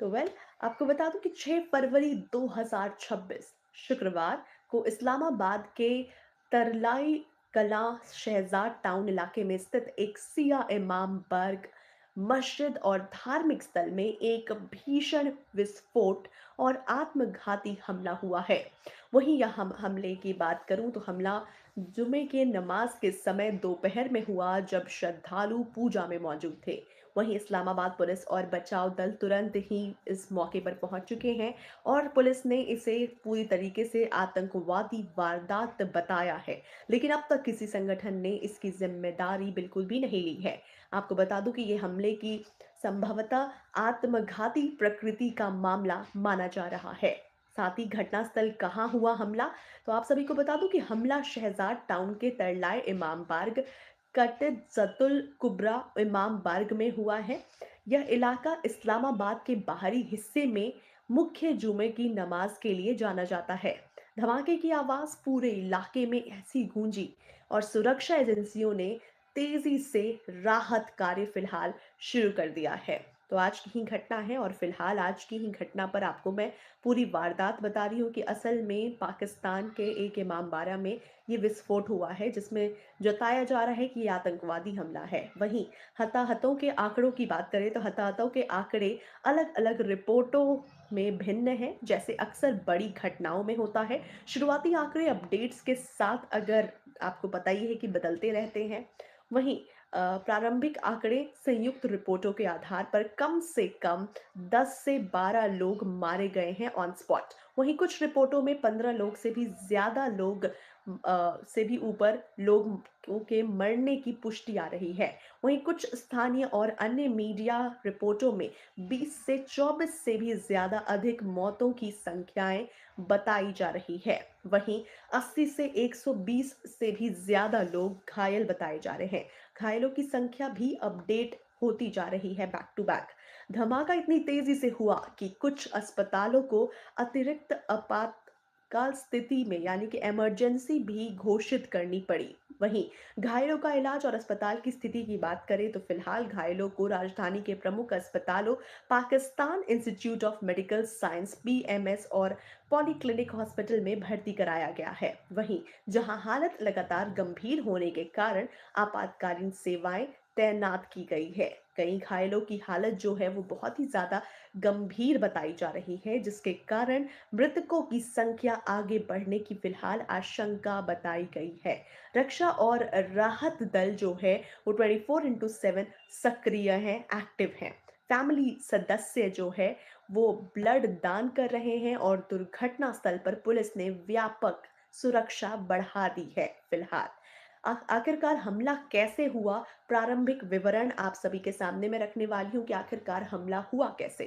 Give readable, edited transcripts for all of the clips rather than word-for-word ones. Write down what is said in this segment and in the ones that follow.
तो आपको बता दूं कि 6 फरवरी 2026 शुक्रवार को इस्लामाबाद के तरलाई कला शहजाद टाउन इलाके में स्थित एक सिया इमाम बर्ग मस्जिद और धार्मिक स्थल में एक भीषण विस्फोट और आत्मघाती हमला हुआ है। वहीं यह हम हमले की बात करूं तो हमला जुमे के नमाज के समय दोपहर में हुआ जब श्रद्धालु पूजा में मौजूद थे। वहीं इस्लामाबाद पुलिस और बचाव दल तुरंत ही इस मौके पर पहुंच चुके हैं और पुलिस ने इसे पूरी तरीके से आतंकवादी वारदात बताया है। लेकिन अब तक किसी संगठन ने इसकी जिम्मेदारी बिल्कुल भी नहीं ली है। आपको बता दूं कि ये हमले की संभवतः आत्मघाती प्रकृति का मामला माना जा रहा है। साथ ही घटनास्थल कहाँ हुआ हमला, तो आप सभी को बता दूं कि हमला शहजाद टाउन के तरलाए इमाम बार्ग कटिज़तुल कुब्रा इमाम बार्ग में हुआ है। यह इलाका इस्लामाबाद के बाहरी हिस्से में मुख्य जुमे की नमाज के लिए जाना जाता है। धमाके की आवाज पूरे इलाके में ऐसी गूंजी और सुरक्षा एजेंसियों ने तेजी से राहत कार्य फिलहाल शुरू कर दिया है। तो आज की ही घटना है और फिलहाल आज की ही घटना पर आपको मैं पूरी वारदात बता रही हूँ कि असल में पाकिस्तान के एक इमाम बाड़ा में ये विस्फोट हुआ है, जिसमें जताया जा रहा है कि ये आतंकवादी हमला है। वहीं हताहतों के आंकड़ों की बात करें तो हताहतों के आंकड़े अलग-अलग रिपोर्टों में भिन्न हैं, जैसे अक्सर बड़ी घटनाओं में होता है। शुरुआती आंकड़े अपडेट्स के साथ अगर आपको पता ही है कि बदलते रहते हैं। वहीं प्रारंभिक आंकड़े संयुक्त रिपोर्टों के आधार पर कम से कम 10 से 12 लोग मारे गए हैं ऑन स्पॉट। वहीं कुछ रिपोर्टों में 15 लोग से भी ज्यादा लोग से भी ऊपर लोगों के मरने की पुष्टि आ रही है। वहीं कुछ स्थानीय और अन्य मीडिया रिपोर्टों में 20 से 24 से भी ज्यादा अधिक मौतों की संख्याएं बताई जा रही है। वहीं 80 से 120 से भी ज्यादा लोग घायल बताए जा रहे हैं। घायलों की संख्या भी अपडेट होती जा रही है बैक टू बैक। धमाका इतनी तेजी से हुआ कि कुछ अस्पतालों को अतिरिक्त आपातकाल स्थिति में यानी कि इमरजेंसी भी घोषित करनी पड़ी। वहीं घायलों का इलाज और अस्पताल की स्थिति की बात करें तो फिलहाल घायलों को राजधानी के प्रमुख अस्पतालों Pakistan institute of medical science PMS और पॉलीक्लिनिक हॉस्पिटल में भर्ती कराया गया है। वहीं जहां हालत लगातार गंभीर होने के कारण आपातकालीन सेवाएं तैनात की गई है। कई घायलों की हालत जो है वो बहुत ही ज्यादा गंभीर बताई जा रही है, जिसके कारण मृतकों की संख्या आगे बढ़ने की फिलहाल आशंका बताई गई है। रक्षा और राहत दल जो है वो 24/7 सक्रिय हैं, एक्टिव हैं। फैमिली सदस्य जो है वो ब्लड दान कर रहे हैं और दुर्घटना स्थल पर पुलिस ने व्यापक सुरक्षा बढ़ा दी है फिलहाल। आखिरकार हमला कैसे हुआ, प्रारंभिक विवरण आप सभी के सामने मैं रखने वाली हूँ कि आखिरकार हमला हुआ कैसे।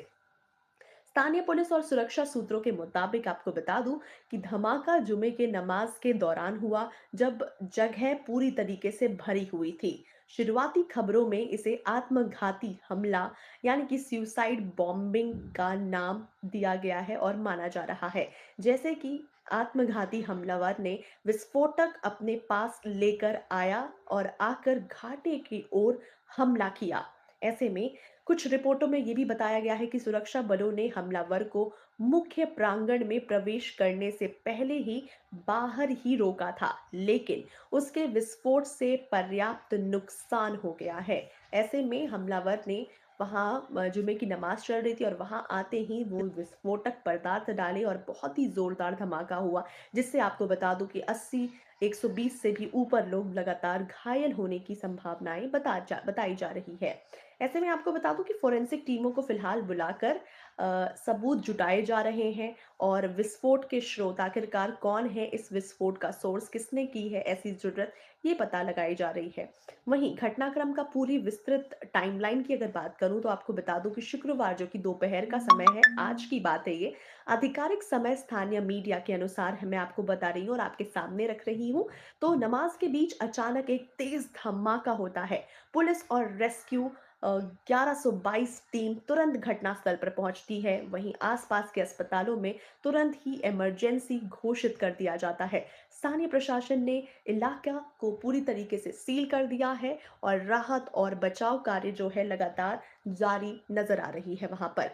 स्थानीय पुलिस और सुरक्षा सूत्रों के मुताबिक आपको बता दूं कि धमाका जुमे के नमाज के दौरान हुआ, जब जगह पूरी तरीके से भरी हुई थी। शुरुआती खबरों में इसे आत्मघाती हमला यानी कि सुसाइड बॉम्बिंग का नाम दिया गया है और माना जा रहा है। जैसे कि आत्मघाती हमलावर ने विस्फोटक अपने पास लेकर आया और आकर घाटे की ओर हमला किया। ऐसे में कुछ रिपोर्टों में ये भी बताया गया है कि सुरक्षा बलों ने हमलावर को मुख्य प्रांगण में प्रवेश करने से पहले ही बाहर ही रोका था, लेकिन उसके विस्फोट से पर्याप्त नुकसान हो गया है। ऐसे में हमलावर ने वहां जुमे की नमाज चल रही थी और वहां आते ही वो विस्फोटक पदार्थ डाले और बहुत ही जोरदार धमाका हुआ, जिससे आपको बता दूं कि 80 120 से भी ऊपर लोग लगातार घायल होने की संभावनाएं बताई जा रही है। ऐसे में आपको बता दूं कि फोरेंसिक टीमों को फिलहाल बुलाकर सबूत जुटाए जा रहे हैं और विस्फोट के स्रोत आखिरकार कौन है, इस विस्फोट का सोर्स किसने की है ऐसी जरूरत, ये पता लगाई जा रही है। वहीं घटनाक्रम का पूरी विस्तृत टाइमलाइन की अगर बात करूं तो आपको बता दूं कि शुक्रवार जो कि दोपहर का समय है, आज की बात है ये। आधिकारिक समय स्थानीय मीडिया के अनुसार है, मैं आपको बता रही हूँ और आपके सामने रख रही हूँ। तो नमाज के बीच अचानक एक तेज धमाका होता है। पुलिस और रेस्क्यू 1122 टीम तुरंत घटनास्थल पर पहुंचती है। वहीं आसपास के अस्पतालों में तुरंत ही इमरजेंसी घोषित कर दिया जाता है। स्थानीय प्रशासन ने इलाका को पूरी तरीके से सील कर दिया है और राहत और बचाव कार्य जो है लगातार जारी नजर आ रही है वहां पर।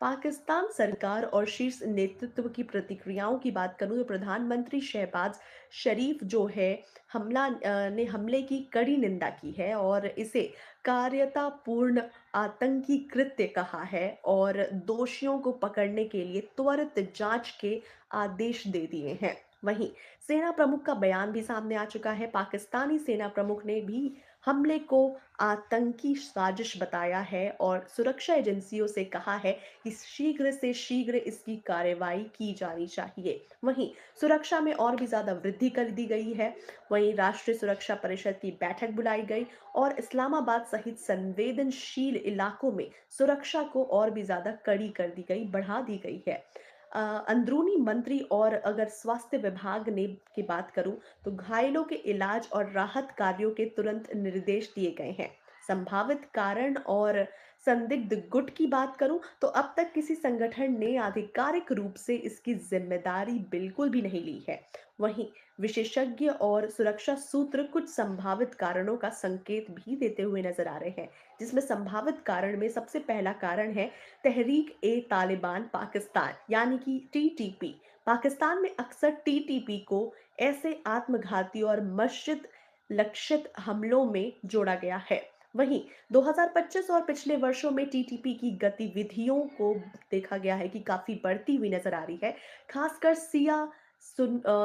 पाकिस्तान सरकार और शीर्ष नेतृत्व की प्रतिक्रियाओं की बात करूं तो प्रधानमंत्री शहबाज शरीफ जो है ने हमले की कड़ी निंदा की है और इसे कायरतापूर्ण आतंकी कृत्य कहा है और दोषियों को पकड़ने के लिए त्वरित जांच के आदेश दे दिए हैं। वहीं सेना प्रमुख का बयान भी सामने आ चुका है। पाकिस्तानी सेना प्रमुख ने भी हमले को आतंकी साजिश बताया है और सुरक्षा एजेंसियों से कहा है कि शीघ्र से शीघ्र इसकी कार्रवाई की जानी चाहिए। वहीं सुरक्षा में और भी ज्यादा वृद्धि कर दी गई है। वहीं राष्ट्रीय सुरक्षा परिषद की बैठक बुलाई गई और इस्लामाबाद सहित संवेदनशील इलाकों में सुरक्षा को और भी ज्यादा कड़ी कर दी गई, बढ़ा दी गई है। अंदरूनी मंत्री और अगर स्वास्थ्य विभाग ने की बात करूं तो घायलों के इलाज और राहत कार्यों के तुरंत निर्देश दिए गए हैं। संभावित कारण और संदिग्ध गुट की बात करूं तो अब तक किसी संगठन ने आधिकारिक रूप से इसकी जिम्मेदारी बिल्कुल भी नहीं ली है। वहीं विशेषज्ञ और सुरक्षा सूत्र कुछ संभावित कारणों का संकेत भी देते हुए नजर आ रहे हैं, जिसमें संभावित कारण में सबसे पहला कारण है तहरीक ए तालिबान पाकिस्तान यानी कि टीटीपी। पाकिस्तान में अक्सर टीटीपी को ऐसे आत्मघाती और मस्जिद लक्षित हमलों में जोड़ा गया है। वहीं 2025 और पिछले वर्षों में टीटीपी की गतिविधियों को देखा गया है कि काफी बढ़ती हुई नजर आ रही है, खासकर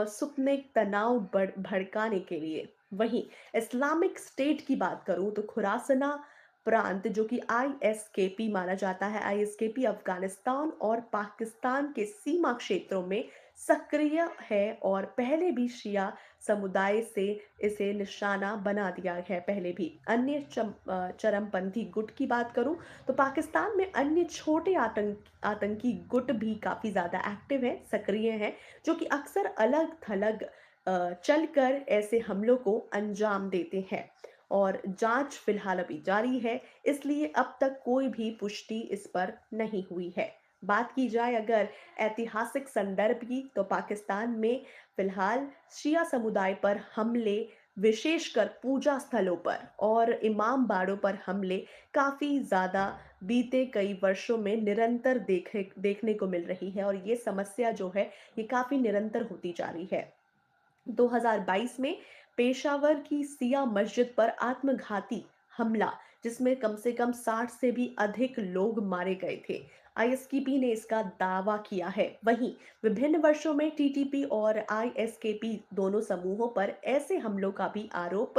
सुपने तनाव भड़काने के लिए। वहीं इस्लामिक स्टेट की बात करूं तो खुरासना प्रांत जो कि आईएसकेपी माना जाता है, आईएसकेपी अफगानिस्तान और पाकिस्तान के सीमा क्षेत्रों में सक्रिय है और पहले भी शिया समुदाय से इसे निशाना बना दिया है। पहले भी अन्य चरमपंथी गुट की बात करूं तो पाकिस्तान में अन्य छोटे आतंकी गुट भी काफी ज्यादा एक्टिव हैं, सक्रिय हैं, जो कि अक्सर अलग थलग चलकर ऐसे हमलों को अंजाम देते हैं और जांच फिलहाल अभी जारी है, इसलिए अब तक कोई भी पुष्टि इस पर नहीं हुई है। बात की जाए अगर ऐतिहासिक संदर्भ की तो पाकिस्तान में फिलहाल शिया समुदाय पर हमले, विशेषकर पूजा स्थलों पर और इमाम बाड़ों पर हमले काफी ज्यादा बीते कई वर्षों में निरंतर देखने को मिल रही है और ये समस्या जो है ये काफी निरंतर होती जा रही है। 2022 में पेशावर की सिया मस्जिद पर आत्मघाती हमला, जिसमें कम से कम 60 से भी अधिक लोग मारे गए थे। आईएसकेपी ने इसका दावा किया है। वहीं विभिन्न वर्षों में टीटीपी और आईएसकेपी दोनों समूहों पर ऐसे हमलों का भी आरोप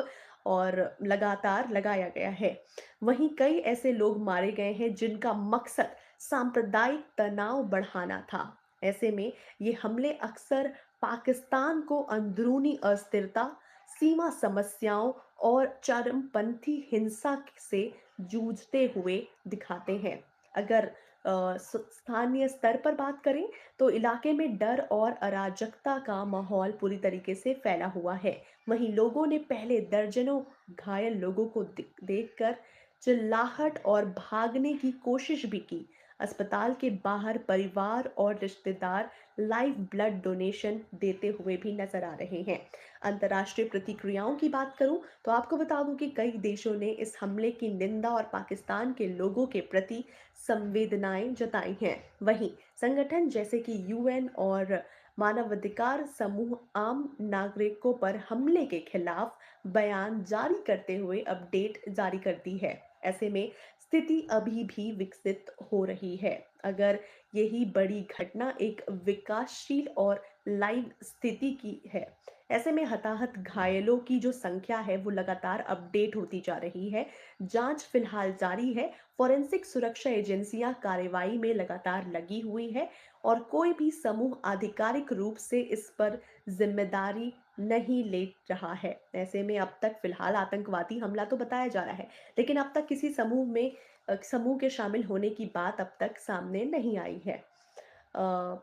और लगातार लगाया गया है। वहीं कई ऐसे लोग मारे गए हैं जिनका मकसद सांप्रदायिक तनाव बढ़ाना था। ऐसे में ये हमले अक्सर पाकिस्तान को अंदरूनी अस्थिरता, सीमा समस्याओं और चरमपंथी हिंसा से जूझते हुए दिखाते हैं। अगर स्थानीय स्तर पर बात करें तो इलाके में डर और अराजकता का माहौल पूरी तरीके से फैला हुआ है। वहीं लोगों ने पहले दर्जनों घायल लोगों को देखकर चिल्लाहट और भागने की कोशिश भी की। अस्पताल के बाहर परिवार और रिश्तेदार लाइव ब्लड डोनेशन देते हुए भी नजर आ रहे हैं। अंतर्राष्ट्रीय प्रतिक्रियाओं की बात करूं तो आपको बता दूं कि कई देशों ने इस हमले की निंदा और पाकिस्तान के लोगों के प्रति संवेदनाएं जताई हैं। वहीं संगठन जैसे कि यूएन और मानवाधिकार समूह आम नागरिकों पर हमले के खिलाफ बयान जारी करते हुए अपडेट जारी करती है। ऐसे में स्थिति अभी भी विकसित हो रही है। अगर यही बड़ी घटना एक विकासशील और लाइव स्थिति की है। ऐसे में हताहत घायलों की जो संख्या है वो लगातार अपडेट होती जा रही है। जांच फिलहाल जारी है। फॉरेंसिक सुरक्षा एजेंसियां कार्रवाई में लगातार लगी हुई है और कोई भी समूह आधिकारिक रूप से इस पर जिम्मेदारी नहीं ले रहा है। ऐसे में अब तक फिलहाल आतंकवादी हमला तो बताया जा रहा है, लेकिन अब तक किसी समूह के शामिल होने की बात अब तक सामने नहीं आई है।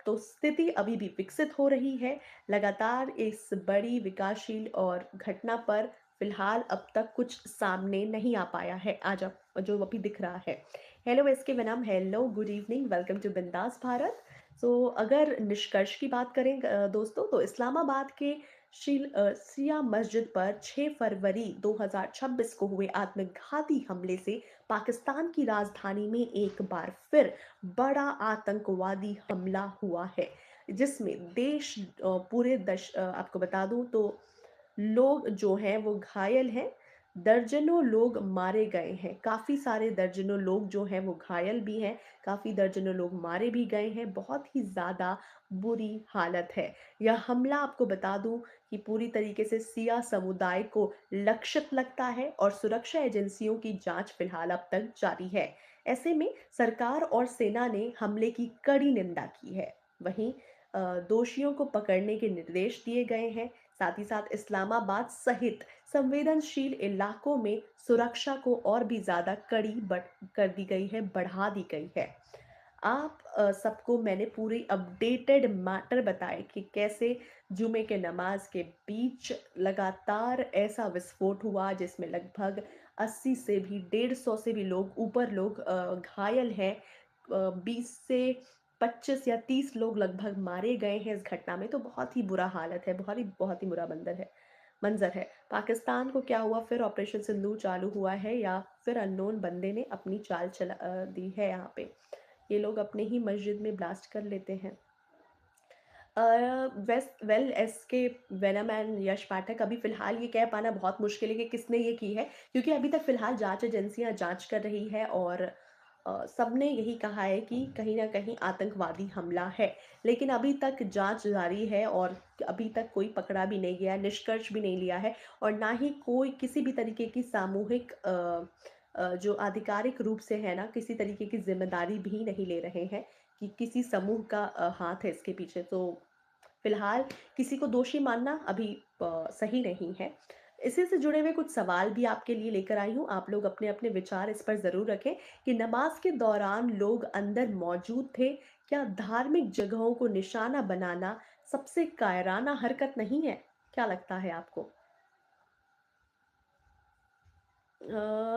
तो स्थिति अभी भी विकसित हो रही है। लगातार इस बड़ी विकासशील और घटना पर फिलहाल अब तक कुछ सामने नहीं आ पाया है, आज अब जो अभी दिख रहा है। हेलो इसके बनाम hello, good evening, welcome to Bindaas Bharat. अगर निष्कर्ष की बात करें दोस्तों, तो इस्लामाबाद के शिया मस्जिद पर 6 फरवरी 2026 को हुए आत्मघाती हमले से पाकिस्तान की राजधानी में एक बार फिर बड़ा आतंकवादी हमला हुआ है, जिसमें आपको बता दूं तो लोग जो हैं वो घायल हैं, दर्जनों लोग मारे गए हैं, काफ़ी सारे दर्जनों लोग जो हैं वो घायल भी हैं, काफ़ी दर्जनों लोग मारे भी गए हैं, बहुत ही ज़्यादा बुरी हालत है। यह हमला आपको बता दूं कि पूरी तरीके से सिया समुदाय को लक्षित लगता है और सुरक्षा एजेंसियों की जांच फिलहाल अब तक जारी है। ऐसे में सरकार और सेना ने हमले की कड़ी निंदा की है। वहीं दोषियों को पकड़ने के निर्देश दिए गए हैं। साथ ही साथ इस्लामाबाद सहित संवेदनशील इलाकों में सुरक्षा को और भी ज़्यादा कड़ी कर दी गई है, बढ़ा दी गई है। आप सबको मैंने पूरी अपडेटेड मैटर बताए कि कैसे जुमे के नमाज के बीच लगातार ऐसा विस्फोट हुआ जिसमें लगभग 80 से भी 150 से भी लोग घायल हैं। 20 से 25 या 30 लोग लगभग मारे गए हैं इस घटना में, तो बहुत ही बुरा हालत है, बहुत ही बुरा मंजर है। पाकिस्तान को क्या हुआ, फिर ऑपरेशन सिंदूर चालू हुआ है या फिर अननोन बंदे ने अपनी चाल दी है यहाँ पे। ये लोग अपने ही मस्जिद में ब्लास्ट कर लेते हैं। एसके वेनम एंड यश पाठक, अभी फिलहाल ये कह पाना बहुत मुश्किल है कि किसने ये की है, क्योंकि अभी तक फिलहाल जांच एजेंसियां जांच कर रही है और सबने यही कहा है कि कहीं ना कहीं आतंकवादी हमला है। लेकिन अभी तक जांच जारी है और अभी तक कोई पकड़ा भी नहीं गया, निष्कर्ष भी नहीं लिया है और ना ही कोई किसी भी तरीके की सामूहिक जो आधिकारिक रूप से है ना, किसी तरीके की जिम्मेदारी भी नहीं ले रहे हैं कि किसी समूह का हाथ है इसके पीछे। तो फिलहाल किसी को दोषी मानना अभी सही नहीं है। इसी से जुड़े हुए कुछ सवाल भी आपके लिए लेकर आई हूँ। आप लोग अपने अपने विचार इस पर ज़रूर रखें कि नमाज के दौरान लोग अंदर मौजूद थे। क्या धार्मिक जगहों को निशाना बनाना सबसे कायराना हरकत नहीं है? क्या लगता है आपको?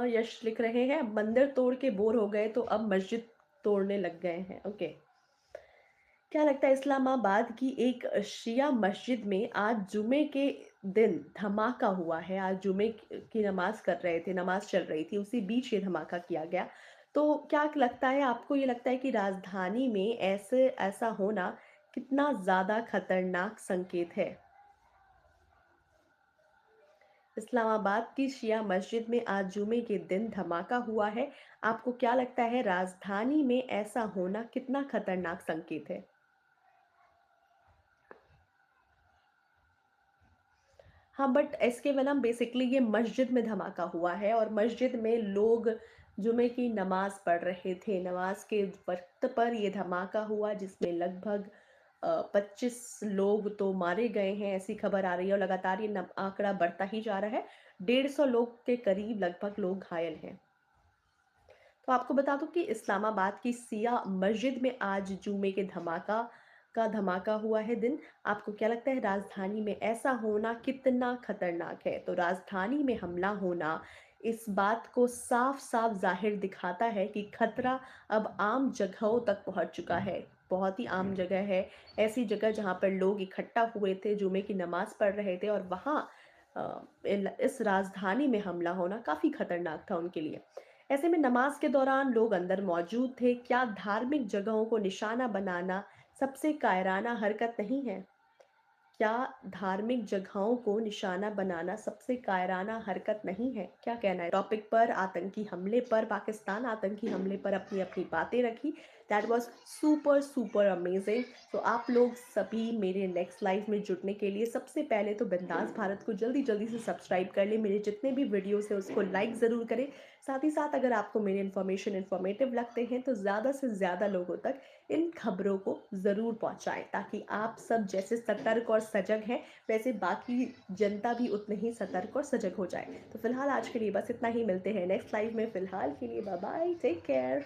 यश लिख रहे हैं मंदिर तोड़ के बोर हो गए तो अब मस्जिद तोड़ने लग गए हैं। ओके। क्या लगता है, इस्लामाबाद की एक शिया मस्जिद में आज जुमे के दिन धमाका हुआ है। आज जुमे की नमाज कर रहे थे, नमाज चल रही थी, उसी बीच ये धमाका किया गया। तो क्या लगता है आपको, ये लगता है कि राजधानी में ऐसा होना कितना ज़्यादा खतरनाक संकेत है? इस्लामाबाद की शिया मस्जिद में आज जुमे के दिन धमाका हुआ है। आपको क्या लगता है, राजधानी में ऐसा होना कितना खतरनाक संकेत है? हाँ, बट एसके वनम बेसिकली ये मस्जिद में धमाका हुआ है और मस्जिद में लोग जुमे की नमाज पढ़ रहे थे। नमाज के वक्त पर ये धमाका हुआ जिसमें लगभग 25 लोग तो मारे गए हैं, ऐसी खबर आ रही है और लगातार ये आंकड़ा बढ़ता ही जा रहा है। 150 लोग के करीब लगभग लोग घायल हैं। तो आपको बता दूं कि इस्लामाबाद की सिया मस्जिद में आज जुमे के धमाका हुआ है दिन। आपको क्या लगता है, राजधानी में ऐसा होना कितना खतरनाक है? तो राजधानी में हमला होना इस बात को साफ साफ जाहिर दिखाता है कि खतरा अब आम जगहों तक पहुंच चुका है। बहुत ही आम जगह है, ऐसी जगह जहां पर लोग इकट्ठा हुए थे, जुमे की नमाज पढ़ रहे थे और वहां इस राजधानी में हमला होना काफी खतरनाक था उनके लिए। ऐसे में नमाज के दौरान लोग अंदर मौजूद थे। क्या धार्मिक जगहों को निशाना बनाना सबसे कायराना हरकत नहीं है? क्या धार्मिक जगहों को निशाना बनाना सबसे कायराना हरकत नहीं है? क्या कहना है टॉपिक पर, आतंकी हमले पर? पाकिस्तान आतंकी हमले पर अपनी अपनी बातें रखी। That was super super amazing. तो आप लोग सभी मेरे नेक्स्ट लाइव में जुड़ने के लिए सबसे पहले तो बिंदास भारत को जल्दी जल्दी से सब्सक्राइब कर ले, मेरे जितने भी वीडियोस है उसको लाइक ज़रूर करें। साथ ही साथ अगर आपको मेरे इन्फॉर्मेशन इन्फॉर्मेटिव लगते हैं तो ज़्यादा से ज़्यादा लोगों तक इन खबरों को ज़रूर पहुंचाएं, ताकि आप सब जैसे सतर्क और सजग हैं वैसे बाकी जनता भी उतने ही सतर्क और सजग हो जाए। तो फिलहाल आज के लिए बस इतना ही, मिलते हैं नेक्स्ट लाइव में। फिलहाल के लिए बाय बाय, टेक केयर।